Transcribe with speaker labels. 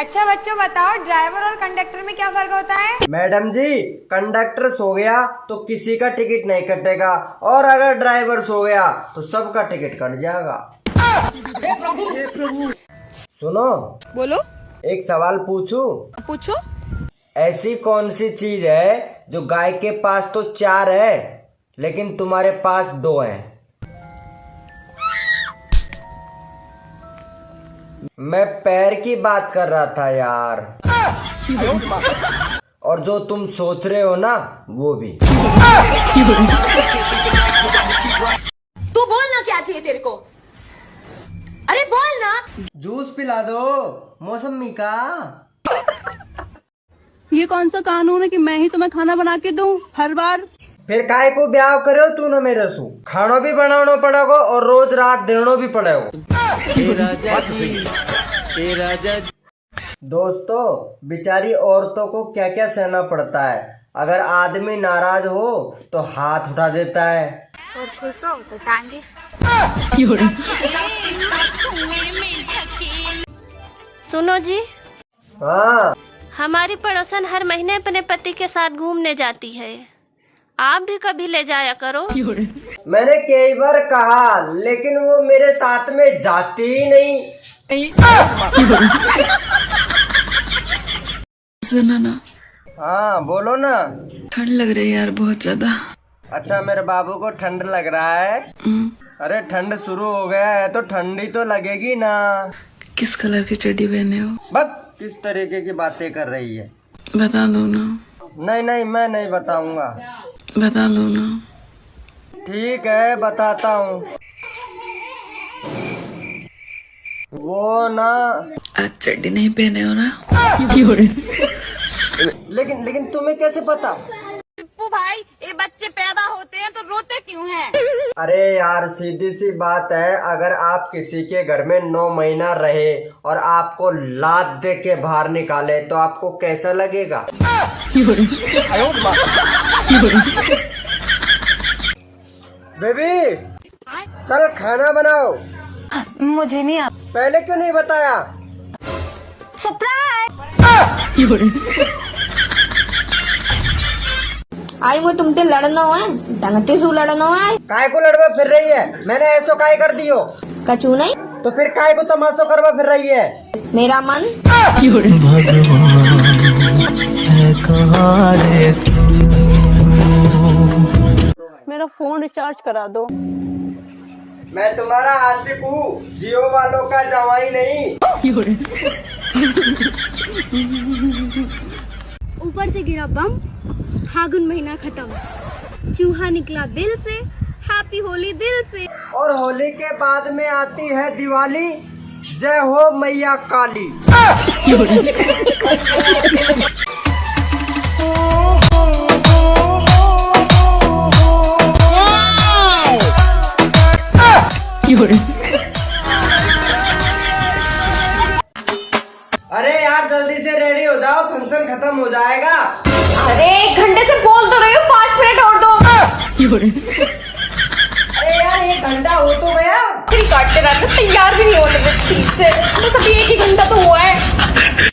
Speaker 1: अच्छा बच्चों बताओ, ड्राइवर और कंडक्टर में क्या फर्क होता है?
Speaker 2: मैडम जी, कंडक्टर सो गया तो किसी का टिकट नहीं कटेगा, और अगर ड्राइवर सो गया तो सबका टिकट कट जाएगा। सुनो,
Speaker 1: बोलो।
Speaker 2: एक सवाल पूछूं?
Speaker 1: पूछो।
Speaker 2: ऐसी कौन सी चीज है जो गाय के पास तो 4 है लेकिन तुम्हारे पास 2 है? मैं पैर की बात कर रहा था यार। और जो तुम सोच रहे हो ना, वो भी।
Speaker 3: तू बोल ना, क्या चाहिए तेरे को? अरे बोल ना।
Speaker 2: जूस पिला दो, मौसमी का।
Speaker 4: ये कौन सा कानून है कि मैं ही तुम्हें खाना बना के दूं हर बार?
Speaker 2: फिर काय को ब्याह करो तू न मेरे सु, खाना भी बनाना पड़ेगा और रोज रात देना भी पड़ेगा। दोस्तों, बेचारी औरतों को क्या क्या सहना पड़ता है। अगर आदमी नाराज हो तो हाथ उठा देता है,
Speaker 3: और खुश हो तो टांगे।
Speaker 5: सुनो जी,
Speaker 2: हाँ।
Speaker 5: हमारी पड़ोसन हर महीने अपने पति के साथ घूमने जाती है, आप भी कभी ले जाया करो।
Speaker 2: मैंने कई बार कहा, लेकिन वो मेरे साथ में जाती ही नहीं।
Speaker 6: सुनो ना।
Speaker 2: हाँ बोलो ना।
Speaker 6: ठंड लग रही है यार, बहुत ज्यादा।
Speaker 2: अच्छा, मेरे बाबू को ठंड लग रहा है? अरे ठंड शुरू हो गया है तो ठंडी तो लगेगी ना।
Speaker 6: किस कलर की चड्डी पहने हो?
Speaker 2: बस किस तरीके की बातें कर रही है?
Speaker 6: बता दो ना।
Speaker 2: नहीं नहीं, मैं नहीं बताऊंगा।
Speaker 6: बता दो ना।
Speaker 2: ठीक है, बताता हूँ। वो ना,
Speaker 6: आज चड्डी नहीं पहने हो ना?
Speaker 2: लेकिन तुम्हें कैसे पता?
Speaker 3: टिप्पू भाई, ये बच्चे पैदा होते हैं तो रोते क्यों हैं?
Speaker 2: अरे यार, सीधी सी बात है, अगर आप किसी के घर में 9 महीना रहे और आपको लात दे के बाहर निकाले तो आपको कैसा लगेगा? बेबी, चल खाना बनाओ।
Speaker 3: मुझे नहीं आता।
Speaker 2: पहले क्यों नहीं बताया?
Speaker 3: सरप्राइज।
Speaker 1: आई वो तुमसे लड़ना है, ढंगते से लड़ना है।
Speaker 2: काय को लड़वा फिर रही है? मैंने ऐसो काय कर दियो?
Speaker 1: कचू नहीं
Speaker 2: तो फिर काय को तमाशो करवा फिर रही है?
Speaker 1: मेरा मन।
Speaker 4: मेरा फोन रिचार्ज करा दो।
Speaker 2: मैं तुम्हारा आशिक हूँ, जियो वालों का जवाई नहीं।
Speaker 5: ऊपर से गिरा बम, फागुन महीना खत्म, चूहा निकला दिल से, हैप्पी होली दिल से।
Speaker 2: और होली के बाद में आती है दिवाली, जय हो मैया काली। अरे यार, जल्दी से रेडी हो जाओ, फंक्शन खत्म हो जाएगा।
Speaker 3: अरे 1 घंटे से बोल तो रही हूँ, 5 मिनट और दो।
Speaker 2: अरे यार, 1 घंटा हो तो गया।
Speaker 3: फिर काटते रहते, तैयार भी नहीं होने में ठीक से। बस अभी 1 ही घंटा तो हुआ है।